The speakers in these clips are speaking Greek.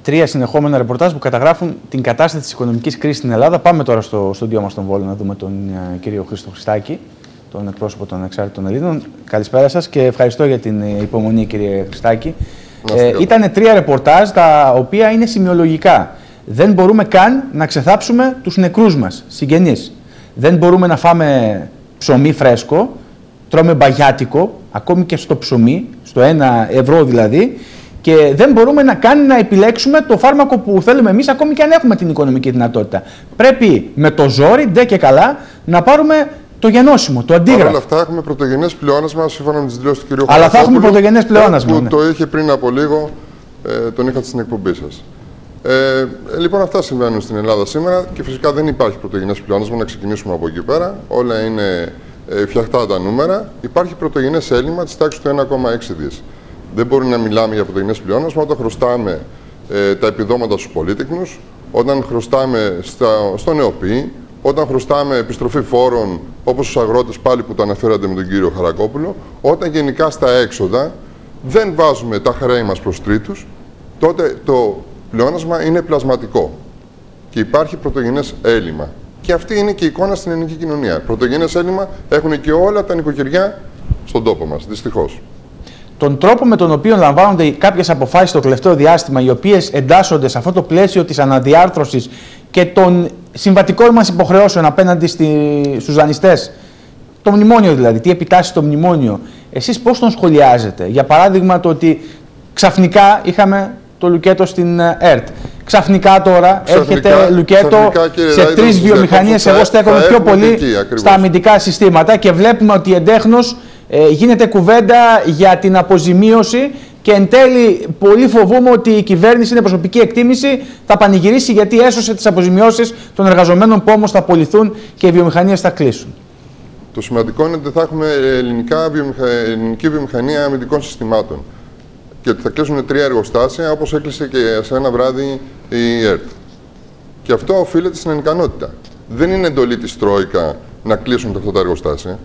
Τρία συνεχόμενα ρεπορτάζ που καταγράφουν την κατάσταση της οικονομικής κρίσης στην Ελλάδα. Πάμε τώρα στο στούντιό μας στον Βόλο να δούμε τον κύριο Χρήστο Χριστάκη, τον εκπρόσωπο των Ανεξάρτητων Ελλήνων. Καλησπέρα σας και ευχαριστώ για την υπομονή, κύριε Χριστάκη. Ήτανε τρία ρεπορτάζ τα οποία είναι σημειολογικά. Δεν μπορούμε καν να ξεθάψουμε τους νεκρούς μας, συγγενείς. Δεν μπορούμε να φάμε ψωμί φρέσκο, τρώμε μπαγιάτικο, ακόμη και στο ψωμί, στο 1 ευρώ δηλαδή, και δεν μπορούμε να επιλέξουμε το φάρμακο που θέλουμε εμείς, ακόμη και αν έχουμε την οικονομική δυνατότητα. Πρέπει με το ζόρι, ντε και καλά, να πάρουμε το γενώσιμο, το αντίγραφο. Παρ' όλα αυτά έχουμε πρωτογενές πλεόνασμα, σύμφωνα με τις δηλώσεις του κ. Αλλά θα έχουμε πρωτογενές πλεόνασμα. Που το είχε πριν από λίγο, τον είχατε στην εκπομπή σας. Λοιπόν, αυτά συμβαίνουν στην Ελλάδα σήμερα και φυσικά δεν υπάρχει πρωτογενές πλεόνασμα, να ξεκινήσουμε από εκεί πέρα. Όλα είναι φτιαχτά τα νούμερα. Υπάρχει πρωτογενές έλλειμμα της τάξης του 1,6 δις. Δεν μπορεί να μιλάμε για πρωτογενές πλεόνασμα όταν χρωστάμε τα επιδόματα στους πολίτικνους, όταν χρωστάμε στο ΝΕΟΠΗ, όταν χρωστάμε επιστροφή φόρων όπως στους αγρότες, πάλι που το αναφέρατε με τον κύριο Χαρακόπουλο, όταν γενικά στα έξοδα δεν βάζουμε τα χρέη μας προς τρίτους, τότε το πλεόνασμα είναι πλασματικό και υπάρχει πρωτογενές έλλειμμα. Και αυτή είναι και η εικόνα στην ελληνική κοινωνία. Πρωτογενές έλλειμμα έχουν και όλα τα νοικοκυριά στον τόπο μας, δυστυχώς. Τον τρόπο με τον οποίο λαμβάνονται κάποιες αποφάσεις το τελευταίο διάστημα, οι οποίες εντάσσονται σε αυτό το πλαίσιο της αναδιάρθρωσης και των συμβατικών μας υποχρεώσεων απέναντι στους δανειστές, το μνημόνιο δηλαδή, τι επιτάσσει στο μνημόνιο, εσείς πώς τον σχολιάζετε? Για παράδειγμα, το ότι ξαφνικά είχαμε το λουκέτο στην ΕΡΤ. Ξαφνικά τώρα έρχεται λουκέτο σε τρεις βιομηχανίες. Εγώ στέκομαι πιο πολύ στα αμυντικά συστήματα και βλέπουμε ότι εντέχνως γίνεται κουβέντα για την αποζημίωση και εν τέλει πολύ φοβούμαι ότι η κυβέρνηση, είναι προσωπική εκτίμηση, θα πανηγυρίσει γιατί έσωσε τις αποζημιώσεις των εργαζομένων που όμως θα απολυθούν και οι βιομηχανίες θα κλείσουν. Το σημαντικό είναι ότι θα έχουμε ελληνική βιομηχανία αμυντικών συστημάτων και ότι θα κλείσουν 3 εργοστάσια, όπως έκλεισε και σε ένα βράδυ η ΕΡΤ. Και αυτό οφείλεται στην ανικανότητα. Δεν είναι εντολή της Τρόικα να κλείσουν αυτά τα εργοστάσια.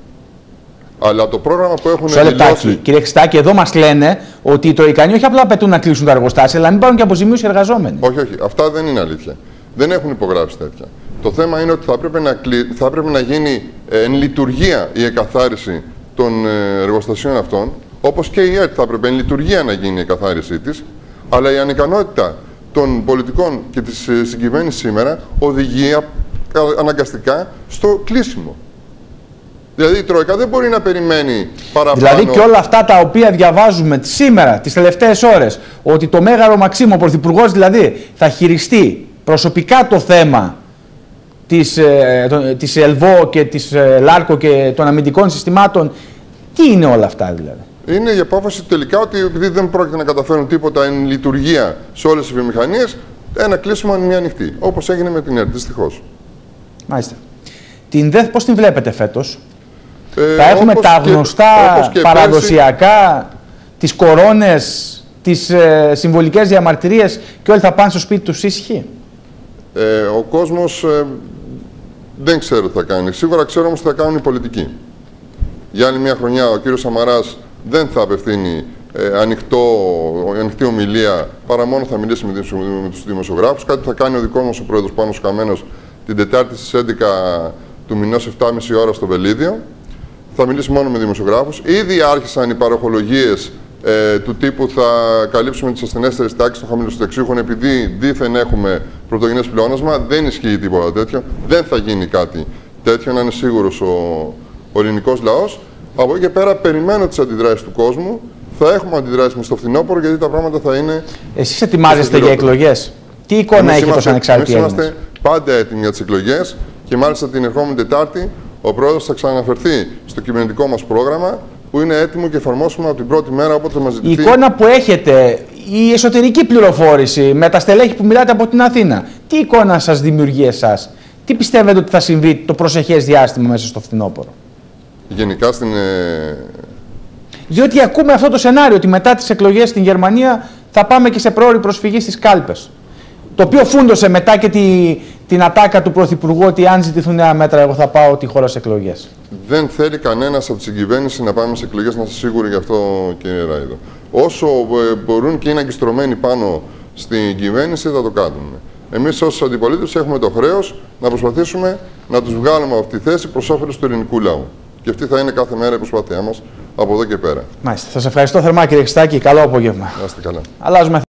Αλλά το πρόγραμμα που έχουν δηλώσει. Κύριε Χριστάκη, εδώ μας λένε ότι οι Τροικανοί όχι απλά απαιτούν να κλείσουν τα εργοστάσια, αλλά να μην πάρουν και αποζημίωση οι εργαζόμενοι. Όχι, όχι. Αυτά δεν είναι αλήθεια. Δεν έχουν υπογράψει τέτοια. Το θέμα είναι ότι θα έπρεπε να γίνει εν λειτουργία η εκαθάριση των εργοστασίων αυτών, όπως και η ΕΡΤ θα έπρεπε εν λειτουργία να γίνει η εκαθάρισή της, αλλά η ανικανότητα των πολιτικών και της συγκυβέρνησης σήμερα οδηγεί αναγκαστικά στο κλείσιμο. Δηλαδή η Τρόικα δεν μπορεί να περιμένει παραπάνω. Δηλαδή και όλα αυτά τα οποία διαβάζουμε σήμερα, τις τελευταίες ώρες, ότι το Μέγαρο Μαξίμου, ο Πρωθυπουργός δηλαδή, θα χειριστεί προσωπικά το θέμα της ΕΛΒΟ και της ΛΑΡΚΟ και των αμυντικών συστημάτων, τι είναι όλα αυτά δηλαδή? Είναι η απόφαση τελικά ότι επειδή δεν πρόκειται να καταφέρουν τίποτα εν λειτουργία σε όλες τις βιομηχανίες, ένα κλείσιμο είναι μια ανοιχτή. Όπως έγινε με την ΕΡΤ, δυστυχώς. Μάλιστα. Την ΔΕΘ πώς την βλέπετε φέτος? Θα έχουμε τα γνωστά παραδοσιακά, τις κορώνες, τις συμβολικές διαμαρτυρίες και όλοι θα πάνε στο σπίτι τους ήσυχοι? Ο κόσμος δεν ξέρω τι θα κάνει. Σίγουρα ξέρω όμως τι θα κάνουν οι πολιτικοί. Για άλλη μια χρονιά ο κύριος Σαμαράς δεν θα απευθύνει ανοιχτή ομιλία, παρά μόνο θα μιλήσει με τους δημοσιογράφους. Κάτι θα κάνει ο δικός μας ο πρόεδρος Πάνος Καμένος την Τετάρτη στις 11 του μηνός 7.30 ώρα στο Βελίδιο. Θα μιλήσει μόνο με δημοσιογράφους. Ήδη άρχισαν οι παροχολογίες του τύπου θα καλύψουμε τις ασθενέστερες τάξεις των χαμηλοσυνταξιούχων επειδή δήθεν έχουμε πρωτογενές πλεόνασμα. Δεν ισχύει τίποτα τέτοιο. Δεν θα γίνει κάτι τέτοιο, να είναι σίγουρος ο ελληνικός λαός. Από εκεί και πέρα περιμένω τις αντιδράσεις του κόσμου. Θα έχουμε αντιδράσεις στο φθινόπωρο γιατί τα πράγματα θα είναι. Εσείς ετοιμάζεστε για εκλογές? Τι εικόνα έχετε ως ανεξάρτητοι Έλληνες? Εμείς είμαστε πάντα έτοιμοι για τις εκλογές και μάλιστα την ερχόμενη Τετάρτη ο Πρόεδρος θα ξαναναφερθεί στο κυβερνητικό μας πρόγραμμα που είναι έτοιμο και εφαρμόσιμο από την πρώτη μέρα όποτε μας ζητηθεί. Η εικόνα που έχετε, η εσωτερική πληροφόρηση με τα στελέχη που μιλάτε από την Αθήνα, τι εικόνα σας δημιουργεί εσάς? Τι πιστεύετε ότι θα συμβεί το προσεχές διάστημα μέσα στο φθινόπωρο? Γενικά στην... Διότι ακούμε αυτό το σενάριο ότι μετά τις εκλογές στην Γερμανία θα πάμε και σε πρόωρη προσφυγή στις κάλπες. Το οποίο φούντωσε μετά και την ατάκα του Πρωθυπουργού ότι αν ζητηθούν νέα μέτρα, εγώ θα πάω τη χώρα σε εκλογές. Δεν θέλει κανένας από την συγκυβέρνηση να πάμε σε εκλογές, να είστε σίγουροι γι' αυτό, κύριε Ράιδο. Όσο μπορούν και είναι αγκιστρωμένοι πάνω στην κυβέρνηση θα το κάνουμε. Εμείς ως αντιπολίτευση έχουμε το χρέος να προσπαθήσουμε να τους βγάλουμε από αυτή τη θέση προς όφελος του ελληνικού λαού. Και αυτή θα είναι κάθε μέρα η προσπάθειά μας από εδώ και πέρα. Μάλιστα. Σας ευχαριστώ θερμά, κύριε Χριστάκη. Καλό απόγευμα. Να είστε καλά. Αλλάζουμε